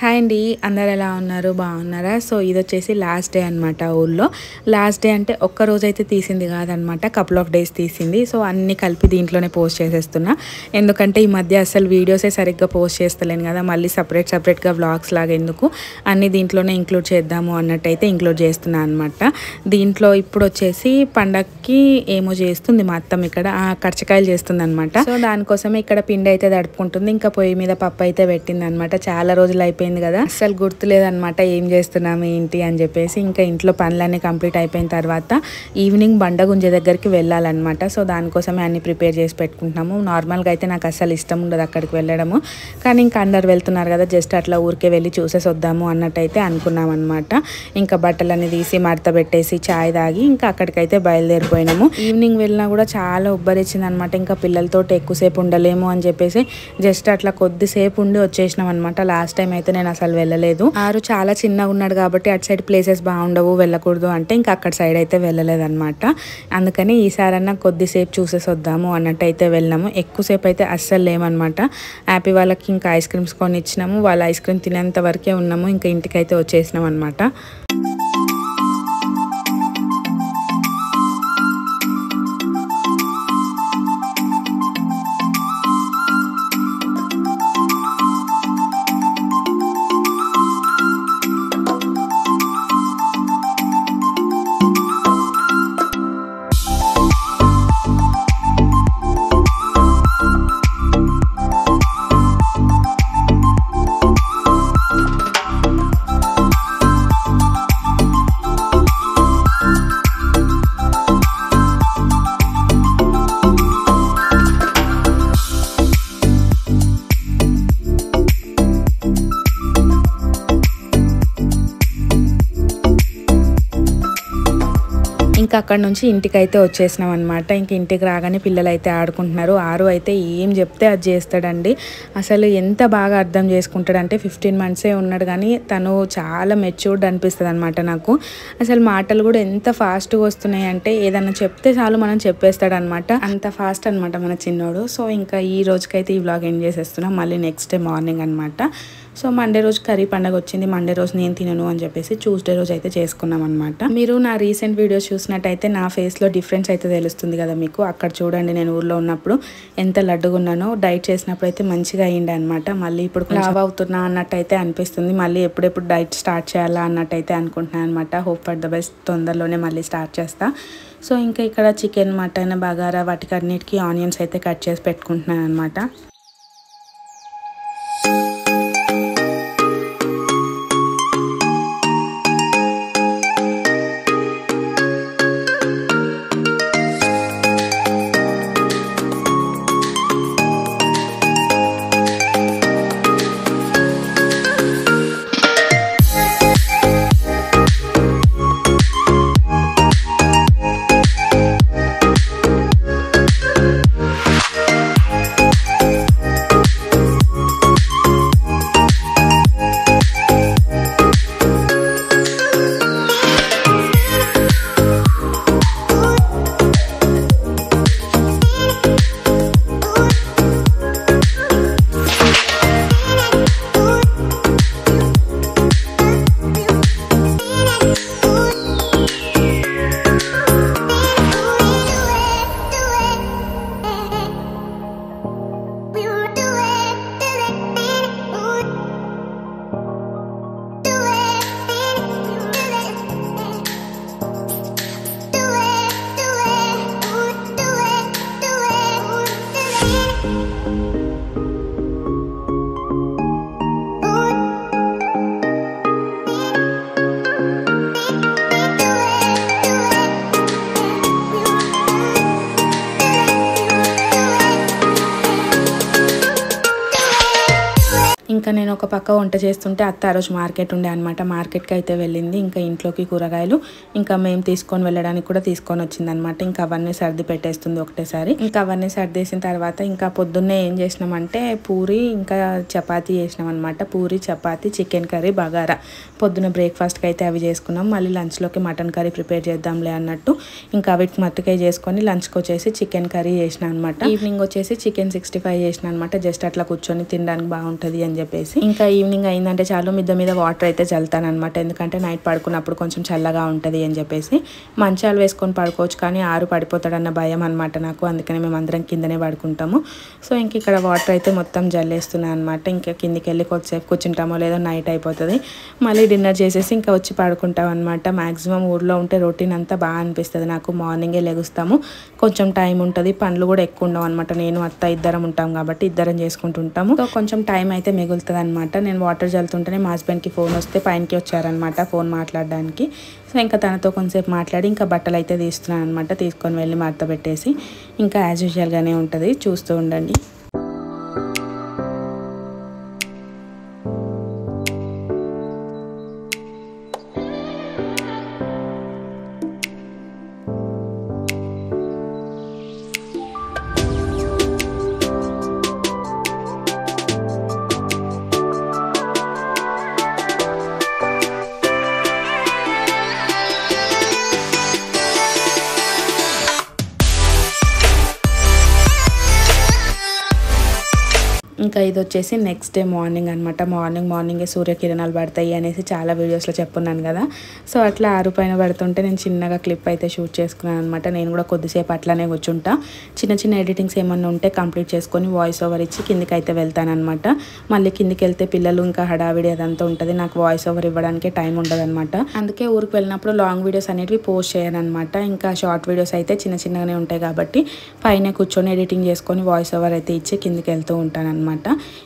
Hi అండి, అందరు ఎలా ఉన్నారు? బాగున్నారా? సో ఇది వచ్చేసి లాస్ట్ డే అనమాట. ఊళ్ళో లాస్ట్ డే అంటే ఒక్క రోజు అయితే తీసింది కాదనమాట, కపుల్ ఆఫ్ డేస్ తీసింది. సో అన్నీ కలిపి దీంట్లోనే పోస్ట్ చేసేస్తున్నా, ఎందుకంటే ఈ మధ్య అసలు వీడియోసే సరిగ్గా పోస్ట్ చేస్తలేను కదా. మళ్ళీ సపరేట్గా వ్లాగ్స్ లాగా ఎందుకు, అన్నీ దీంట్లోనే ఇంక్లూడ్ చేద్దాము అన్నట్టయితే ఇంక్లూడ్ చేస్తున్నాను అనమాట. దీంట్లో ఇప్పుడు వచ్చేసి పండగకి ఏమో చేస్తుంది మా అత్తమ్మ, ఇక్కడ కర్చకాయలు చేస్తుంది అనమాట. సో దానికోసమే ఇక్కడ పిండి అయితే తడుపుకుంటుంది, ఇంకా పొయ్యి మీద పప్పు అయితే పెట్టింది అనమాట. చాలా రోజులు అయిపోయింది కదా, అసలు గుర్తులేదనమాట ఏం చేస్తున్నాము ఏంటి అని చెప్పేసి. ఇంకా ఇంట్లో పనులన్నీ కంప్లీట్ అయిపోయిన తర్వాత ఈవినింగ్ బండగుంజ దగ్గరికి వెళ్ళాలన్నమాట. సో దానికోసమే అన్ని ప్రిపేర్ చేసి పెట్టుకుంటున్నాము. నార్మల్గా అయితే నాకు అసలు ఇష్టం ఉండదు అక్కడికి వెళ్ళడము, కానీ ఇంకా అందరు వెళ్తున్నారు కదా, జస్ట్ అట్లా ఊరికే వెళ్ళి చూసేసి వద్దాము అన్నట్టయితే అనుకున్నాం అనమాట. ఇంకా బట్టలన్నీ తీసి మడత పెట్టేసి చాయ్ తాగి ఇంకా అక్కడికైతే బయలుదేరిపోయినాము. ఈవినింగ్ వెళ్ళినా కూడా చాలా ఉబ్బరిచ్చింది అనమాట. ఇంకా పిల్లలతో ఎక్కువసేపు ఉండలేము అని చెప్పేసి జస్ట్ అట్లా కొద్దిసేపు ఉండి వచ్చేసినాం అనమాట. లాస్ట్ టైం అయితే నేను అసలు వెళ్ళలేదు. ఆరు చాలా చిన్నగా ఉన్నాడు కాబట్టి అటు సైడ్ ప్లేసెస్ బాగుండవు, వెళ్ళకూడదు అంటే ఇంకా అక్కడ సైడ్ అయితే వెళ్ళలేదు అనమాట. అందుకని ఈసారన్నా కొద్దిసేపు చూసేసి వద్దాము అన్నట్టు అయితే వెళ్ళినాము. ఎక్కువసేపు అయితే అస్సలు లేమనమాట. హ్యాపీ వాళ్ళకి ఇంకా ఐస్ క్రీమ్స్ కొని ఇచ్చినాము, వాళ్ళ ఐస్ క్రీమ్ తినేంత వరకే ఉన్నాము, ఇంకా ఇంటికి అయితే వచ్చేసినాం అనమాట. ఇంకా అక్కడ నుంచి ఇంటికి అయితే వచ్చేసినాం అనమాట. ఇంక ఇంటికి రాగానే పిల్లలు అయితే ఆడుకుంటున్నారు. ఆరు అయితే ఏం చెప్తే అది చేస్తాడండి. అసలు ఎంత బాగా అర్థం చేసుకుంటాడంటే 15 months ఉన్నాడు, కానీ తను చాలా మెచ్యూర్డ్ అనిపిస్తుంది అనమాట నాకు. అసలు మాటలు కూడా ఎంత ఫాస్ట్గా వస్తున్నాయి అంటే ఏదన్నా చెప్తే చాలు మనం చెప్పేస్తాడు అనమాట, అంత ఫాస్ట్ అనమాట మన చిన్నోడు. సో ఇంకా ఈ రోజుకైతే ఈ వ్లాగ్ ఎండ్ చేసేస్తున్నాం. మళ్ళీ నెక్స్ట్ డే మార్నింగ్ అనమాట. సో మండే రోజు కర్రీ పండగ వచ్చింది, మండే రోజు నేను తినను అని చెప్పేసి ట్యూస్డే రోజు అయితే చేసుకున్నాం అనమాట. మీరు నా రీసెంట్ వీడియోస్ చూసినట్టయితే నా ఫేస్లో డిఫరెన్స్ అయితే తెలుస్తుంది కదా మీకు. అక్కడ చూడండి, నేను ఊర్లో ఉన్నప్పుడు ఎంత లడ్డుగా ఉన్నానో, డైట్ చేసినప్పుడు అయితే మంచిగా అయ్యింది అనమాట. మళ్ళీ ఇప్పుడు లావ్ అవుతున్నా అన్నట్టయితే అనిపిస్తుంది. మళ్ళీ ఎప్పుడెప్పుడు డైట్ స్టార్ట్ చేయాలా అన్నట్టయితే అనుకుంటున్నాను అనమాట. హోప్ ఫర్ ద బెస్ట్, తొందరలోనే మళ్ళీ స్టార్ట్ చేస్తా. సో ఇంకా ఇక్కడ చికెన్, మటన్, బగారా వాటికి అన్నిటికీ ఆనియన్స్ అయితే కట్ చేసి పెట్టుకుంటున్నాను అనమాట. ఇంకా నేను ఒక పక్క వంట చేస్తుంటే అత్త ఆ రోజు మార్కెట్ ఉండే అనమాట. మార్కెట్కి అయితే వెళ్ళింది. ఇంకా ఇంట్లోకి కూరగాయలు ఇంకా మేము తీసుకొని వెళ్ళడానికి కూడా తీసుకొని వచ్చిందనమాట. ఇంకా అవన్నీ సర్ది పెట్టేస్తుంది ఒకటేసారి. ఇంకా అవన్నీ సర్దేసిన తర్వాత ఇంకా పొద్దున్నే ఏం చేసినామంటే పూరి ఇంకా చపాతీ చేసినాం అనమాట. Puri, chapati, chicken curry, bagara. పొద్దున బ్రేక్ఫాస్ట్కి అయితే అవి చేసుకున్నాం. మళ్ళీ లంచ్లోకి మటన్ కర్రీ ప్రిపేర్ చేద్దాంలే అన్నట్టు ఇంకా వీటికి మట్టుకాయ చేసుకొని లంచ్కి వచ్చేసి చికెన్ కర్రీ చేసిన అనమాట. ఈవినింగ్ వచ్చేసి చికెన్ 65 చేసిన అనమాట. జస్ట్ అట్లా కూర్చొని తినడానికి బాగుంటుంది అని చెప్పి చెప్పేసి ఇంకా ఈవినింగ్ అయిందంటే చాలు మిద్ద మీద వాటర్ అయితే చల్లుతాను అనమాట. ఎందుకంటే నైట్ పడుకున్నప్పుడు కొంచెం చల్లగా ఉంటుంది అని చెప్పేసి. మంచాలు వేసుకొని పడుకోవచ్చు కానీ ఆరు పడిపోతాడన్న భయం అనమాట నాకు. అందుకని మేము అందరం కిందనే పడుకుంటాము. సో ఇంక ఇక్కడ వాటర్ అయితే మొత్తం జల్లేస్తున్నాను అనమాట. ఇంకా కిందికి వెళ్ళి కొద్దిసేపు కూర్చుంటామో లేదో నైట్ అయిపోతుంది. మళ్ళీ డిన్నర్ చేసేసి ఇంకా వచ్చి పడుకుంటాం అనమాట. మ్యాక్సిమం ఊర్లో ఉంటే రొటీన్ అంతా బాగా అనిపిస్తుంది నాకు. మార్నింగే లెగుస్తాము, కొంచెం టైం ఉంటుంది, పనులు కూడా ఎక్కువ ఉండవు అనమాట. నేను అత్త ఇద్దరం ఉంటాం కాబట్టి ఇద్దరం చేసుకుంటుంటాము. సో కొంచెం టైం అయితే మిగులుతుంది అనమాట. నేను వాటర్ చల్లుతుంటేనే మా హస్బెండ్కి ఫోన్ వస్తే పైనకి వచ్చారనమాట ఫోన్ మాట్లాడడానికి. సో ఇంకా తనతో కొంచెంసేపు మాట్లాడి ఇంకా బట్టలు అయితే తీస్తున్నాను అనమాట. తీసుకొని వెళ్ళి మడత పెట్టేసి ఇంకా యాజ్ యూజువల్గానే ఉంటుంది, చూస్తూ ఉండండి. ఇంకా ఇది వచ్చేసి నెక్స్ట్ డే మార్నింగ్ అనమాట. మార్నింగే సూర్యకిరణాలు పడతాయి అనేసి చాలా వీడియోస్లో చెప్పున్నాను కదా. సో అట్లా ఆరు పైన పడుతుంటే నేను చిన్నగా క్లిప్ అయితే షూట్ చేసుకున్నాను అనమాట. నేను కూడా కొద్దిసేపు అట్లానే కూర్చుంటా. చిన్న ఎడిటింగ్స్ ఏమన్నా ఉంటే కంప్లీట్ చేసుకొని వాయిస్ ఓవర్ ఇచ్చి కిందికి అయితే వెళ్తానమాట. మళ్ళీ కిందికి వెళ్తే పిల్లలు ఇంకా హడావిడి అదంతా ఉంటుంది, నాకు వాయిస్ ఓవర్ ఇవ్వడానికి టైం ఉండదు అనమాట. అందుకే ఊరికి వెళ్ళినప్పుడు లాంగ్ వీడియోస్ అనేవి పోస్ట్ చేయను అనమాట. ఇంకా షార్ట్ వీడియోస్ అయితే చిన్నగానే ఉంటాయి కాబట్టి పైన కూర్చొని ఎడిటింగ్ చేసుకొని వాయిస్ ఓవర్ అయితే ఇచ్చి కిందికి వెళ్తూ ఉంటాను అనమాట.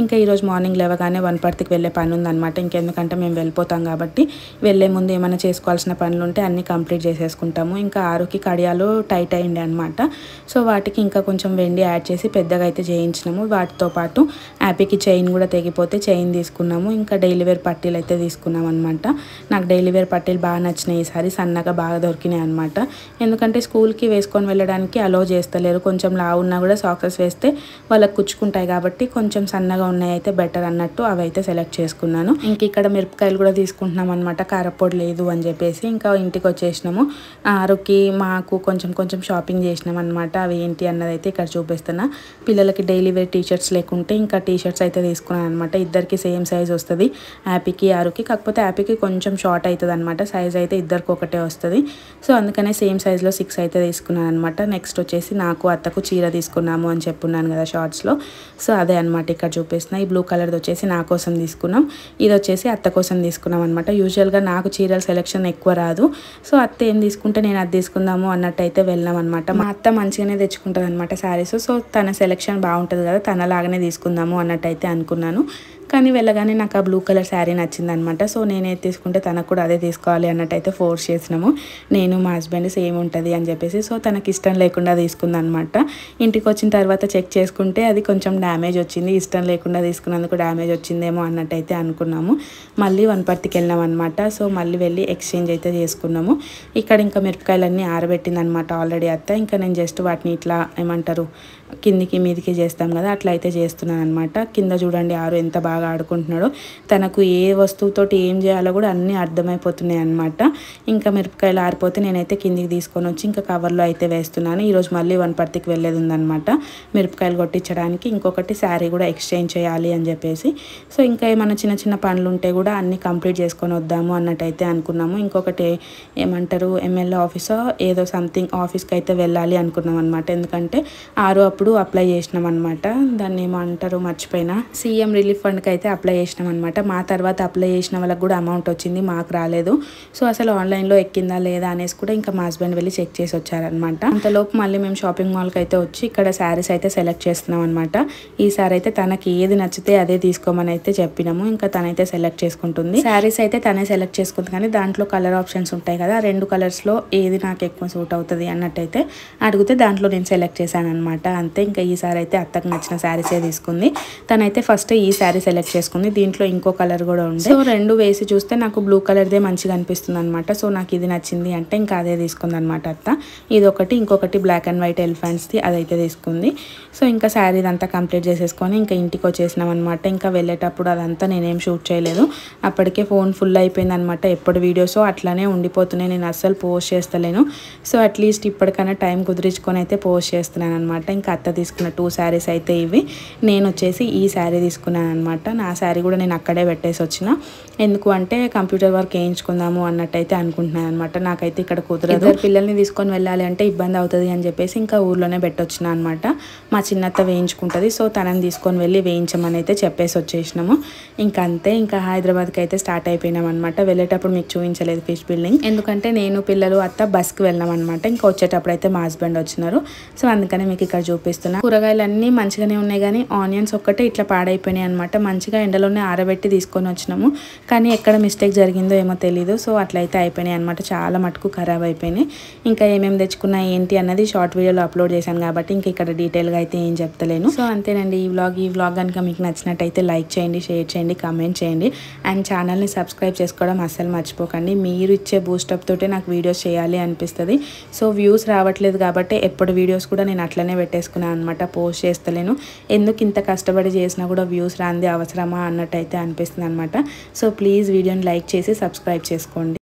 ఇంకా ఈరోజు మార్నింగ్ లేవగానే వనపర్తికి వెళ్ళే పని ఉందన్నమాట. ఇంకెందుకంటే మేము వెళ్ళిపోతాం కాబట్టి వెళ్ళే ముందు ఏమైనా చేసుకోవాల్సిన పనులు ఉంటే అన్నీ కంప్లీట్ చేసేసుకుంటాము. ఇంకా ఆరుకి కడియాలు టైట్ అయ్యిండే అనమాట. సో వాటికి ఇంకా కొంచెం వెండి యాడ్ చేసి పెద్దగా అయితే చేయించినాము. వాటితో పాటు హ్యాపీకి చైన్ కూడా తెగిపోతే చైన్ తీసుకున్నాము. ఇంకా డైలీ వేర్ పట్టీలు అయితే తీసుకున్నాం అనమాట. నాకు డైలీ వేర్ పట్టీలు బాగా నచ్చినాయి ఈసారి, సన్నగా బాగా దొరికినాయి అనమాట. ఎందుకంటే స్కూల్కి వేసుకొని వెళ్ళడానికి అలో చేస్తలేరు. కొంచెం లావు ఉన్నా కూడా సాక్సెస్ వేస్తే వాళ్ళకి కుచ్చుకుంటాయి కాబట్టి కొంచెం సన్నగా ఉన్నాయి అయితే బెటర్ అన్నట్టు అవి అయితే సెలెక్ట్ చేసుకున్నాను. ఇంక ఇక్కడ మిరపకాయలు కూడా తీసుకుంటున్నాం అనమాట. కారపొడి లేదు అని చెప్పేసి ఇంకా ఇంటికి వచ్చేసినాము. ఆరుకి మాకు కొంచెం షాపింగ్ చేసినాం అనమాట. అవి ఏంటి అన్నది అయితే ఇక్కడ చూపిస్తున్నా. పిల్లలకి డైలీ వేర్ టీషర్ట్స్ లేకుంటే ఇంకా టీషర్ట్స్ అయితే తీసుకున్నాను అనమాట. ఇద్దరికి సేమ్ సైజ్ వస్తుంది, హ్యాపీకి ఆరుకి. కాకపోతే హ్యాపీకి కొంచెం షార్ట్ అవుతుంది అనమాట. సైజ్ అయితే ఇద్దరికి ఒకటే వస్తుంది. సో అందుకనే సేమ్ సైజ్లో 6 అయితే తీసుకున్నాను అనమాట. నెక్స్ట్ వచ్చేసి నాకు అత్తకు చీర తీసుకున్నాము అని చెప్పున్నాను కదా షార్ట్స్లో. సో అదే అనమాట ఇక్కడ చూపిస్తున్నా. ఈ బ్లూ కలర్ది వచ్చేసి నా కోసం తీసుకున్నాం, ఇది వచ్చేసి అత్త కోసం తీసుకున్నాం అనమాట. యూజువల్గా నాకు చీరల సెలెక్షన్ ఎక్కువ రాదు. సో అత్త ఏం తీసుకుంటే నేను అది తీసుకుందాము అన్నట్టు అయితే వెళ్ళాం అనమాట. మా అత్త మంచిగానే తెచ్చుకుంటుంది అనమాట శారీస్. సో తన సెలెక్షన్ బాగుంటుంది కదా, తనలాగానే తీసుకుందాము అన్నట్టు అయితే అనుకున్నాను. కానీ వెళ్ళగానే నాకు ఆ బ్లూ కలర్ శారీ నచ్చింది అనమాట. సో నేనేది తీసుకుంటే తనకు కూడా అదే తీసుకోవాలి అన్నట్టు అయితే ఫోర్స్ చేసినాము. నేను మా హస్బెండ్ సేమ్ ఉంటుంది అని చెప్పేసి. సో తనకి ఇష్టం లేకుండా తీసుకుందనమాట. ఇంటికి వచ్చిన తర్వాత చెక్ చేసుకుంటే అది కొంచెం డ్యామేజ్ వచ్చింది. ఇష్టం లేకుండా తీసుకున్నందుకు డ్యామేజ్ వచ్చిందేమో అన్నట్టు అయితే అనుకున్నాము. మళ్ళీ వనపర్తికి వెళ్ళాం అనమాట. సో మళ్ళీ వెళ్ళి ఎక్స్చేంజ్ అయితే చేసుకున్నాము. ఇక్కడ ఇంకా మిరపకాయలన్నీ ఆరబెట్టింది అనమాట ఆల్రెడీ అత్త. ఇంకా నేను జస్ట్ వాటిని ఇట్లా ఏమంటారు కిందికి మీదికి చేస్తాం కదా, అట్లా అయితే చేస్తున్నాను అనమాట. కింద చూడండి ఆరు ఎంత బాగా ఆడుకుంటున్నాడో. తనకు ఏ వస్తువుతోటి ఏం చేయాలో కూడా అన్నీ అర్థమైపోతున్నాయి అనమాట. ఇంకా మిరపకాయలు ఆరిపోతే నేనైతే కిందికి తీసుకొని వచ్చి ఇంకా కవర్లో అయితే వేస్తున్నాను. ఈరోజు మళ్ళీ వనపర్తికి వెళ్ళేది ఉందన్నమాట మిరపకాయలు కొట్టించడానికి. ఇంకొకటి శారీ కూడా ఎక్స్చేంజ్ చేయాలి అని చెప్పేసి. సో ఇంకా ఏమైనా చిన్న పనులు ఉంటే కూడా అన్నీ కంప్లీట్ చేసుకొని వద్దాము అన్నట్టయితే అనుకున్నాము. ఇంకొకటి ఏమంటారు ఎమ్మెల్యే ఆఫీసో ఏదో సంథింగ్ ఆఫీస్కి అయితే వెళ్ళాలి అనుకున్నాం అనమాట. ఎందుకంటే ఆరు అప్పుడు అప్లై చేసినాం అనమాట. దాన్ని ఏమంటారు మర్చిపోయినా, సీఎం రిలీఫ్ ఫండ్కి అయితే అప్లై చేసినాం అనమాట. మా తర్వాత అప్లై చేసిన వాళ్ళకి కూడా అమౌంట్ వచ్చింది, మాకు రాలేదు. సో అసలు ఆన్లైన్లో ఎక్కిందా లేదా అనేసి కూడా ఇంకా మా హస్బెండ్ వెళ్ళి చెక్ చేసి వచ్చారనమాట. అంతలోపు మళ్ళీ మేము షాపింగ్ మాల్కి అయితే వచ్చి ఇక్కడ శారీస్ అయితే సెలెక్ట్ చేస్తున్నాం అనమాట. ఈసారి అయితే తనకి ఏది నచ్చితే అదే తీసుకోమని అయితే చెప్పినాము. ఇంకా తనైతే సెలెక్ట్ చేసుకుంటుంది. శారీస్ అయితే తనే సెలెక్ట్ చేసుకుంది కానీ దాంట్లో కలర్ ఆప్షన్స్ ఉంటాయి కదా, 2 కలర్స్లో ఏది నాకు ఎక్కువ సూట్ అవుతుంది అన్నట్టయితే అడిగితే దాంట్లో నేను సెలెక్ట్ చేశాను అనమాట. అంతే. ఇంకా ఈసారి అయితే అత్తకు నచ్చిన శారీసే తీసుకుంది. తనైతే ఫస్ట్ ఈ శారీ సెలెక్ట్ చేసుకుంది. దీంట్లో ఇంకో కలర్ కూడా ఉంది. సో 2 వేసి చూస్తే నాకు బ్లూ కలర్దే మంచిగా అనిపిస్తుంది అనమాట. సో నాకు ఇది నచ్చింది అంటే ఇంకా అదే తీసుకుంది అనమాట అత్త. ఇది ఒకటి, ఇంకొకటి బ్లాక్ అండ్ వైట్ ఎలిఫెంట్స్ది అదైతే తీసుకుంది. సో ఇంకా శారీ అంతా కంప్లీట్ చేసేసుకొని ఇంకా ఇంటికి వచ్చేసినాం అనమాట. ఇంకా వెళ్ళేటప్పుడు అదంతా నేనేం షూట్ చేయలేదు. అప్పటికే ఫోన్ ఫుల్ అయిపోయింది అనమాట. ఎప్పుడు వీడియోస్ అట్లానే ఉండిపోతున్నాయి, నేను అస్సలు పోస్ట్ చేస్తలేను. సో అట్లీస్ట్ ఇప్పటికైనా టైం కుదిరించుకొని అయితే పోస్ట్ చేస్తున్నాను అనమాట. ఇంకా అత్త తీసుకున్న 2 శారీస్ అయితే ఇవి. నేను వచ్చేసి ఈ శారీ తీసుకున్నాను అనమాట. నా శారీ కూడా నేను అక్కడే పెట్టేసి వచ్చిన. ఎందుకు అంటే కంప్యూటర్ వర్క్ వేయించుకుందాము అన్నట్టయితే అనుకుంటున్నాను అనమాట. నాకైతే ఇక్కడ కుదరదు, పిల్లల్ని తీసుకొని వెళ్ళాలి అంటే ఇబ్బంది అవుతుంది అని చెప్పేసి ఇంకా ఊర్లోనే పెట్టొచ్చిన అనమాట. మా చిన్నత్త వేయించుకుంటుంది, సో తనని తీసుకొని వెళ్ళి వేయించమని అయితే చెప్పేసి వచ్చేసినాము. ఇంకా అంతే, ఇంకా హైదరాబాద్కి అయితే స్టార్ట్ అయిపోయినాం అనమాట. వెళ్ళేటప్పుడు మీకు చూపించలేదు ఫిష్ బిల్డింగ్, ఎందుకంటే నేను పిల్లలు అత్త బస్కి వెళ్ళాం అనమాట. ఇంకా వచ్చేటప్పుడు అయితే మా హస్బెండ్ వచ్చినారు, సో అందుకనే మీకు ఇక్కడ చూపిస్తున్నా. కూరగాయలు అన్నీ మంచిగానే ఉన్నాయి కానీ ఆనియన్స్ ఒక్కటే ఇట్లా పాడైపోయినాయి అనమాట. మంచిగా ఎండలోనే ఆరబెట్టి తీసుకొని వచ్చినాము, కానీ ఎక్కడ మిస్టేక్ జరిగిందో ఏమో తెలీదు. సో అట్లయితే అయిపోయినాయి అనమాట, చాలా మటుకు ఖరాబ్ అయిపోయినాయి. ఇంకా ఏమేమి తెచ్చుకున్నా ఏంటి అన్నది షార్ట్ వీడియోలో అప్లోడ్ చేశాను కాబట్టి ఇంకా ఇక్కడ డీటెయిల్గా అయితే ఏం చెప్తలేను. సో అంతేనండి ఈ వ్లాగ్ కనుక మీకు నచ్చినట్టయితే లైక్ చేయండి, షేర్ చేయండి, కామెంట్ చేయండి. అండ్ ఛానల్ని సబ్స్క్రైబ్ చేసుకోవడం అస్సలు మర్చిపోకండి. మీరు ఇచ్చే బూస్టప్ తోటే నాకు వీడియోస్ చేయాలి అనిపిస్తుంది. సో వ్యూస్ రావట్లేదు కాబట్టి ఎప్పుడు వీడియోస్ కూడా నేను అట్లనే పెట్టేసుకున్నాను అనమాట, పోస్ట్ చేస్తలేను. ఎందుకు ఇంత కష్టపడి చేసినా కూడా వ్యూస్ రాంది అవసరమా అన్నట్టయితే అనిపిస్తుంది అనమాట. సో ప్లీజ్ వీడియోని లైక్ చేసి సబ్స్క్రైబ్ చేసుకోండి.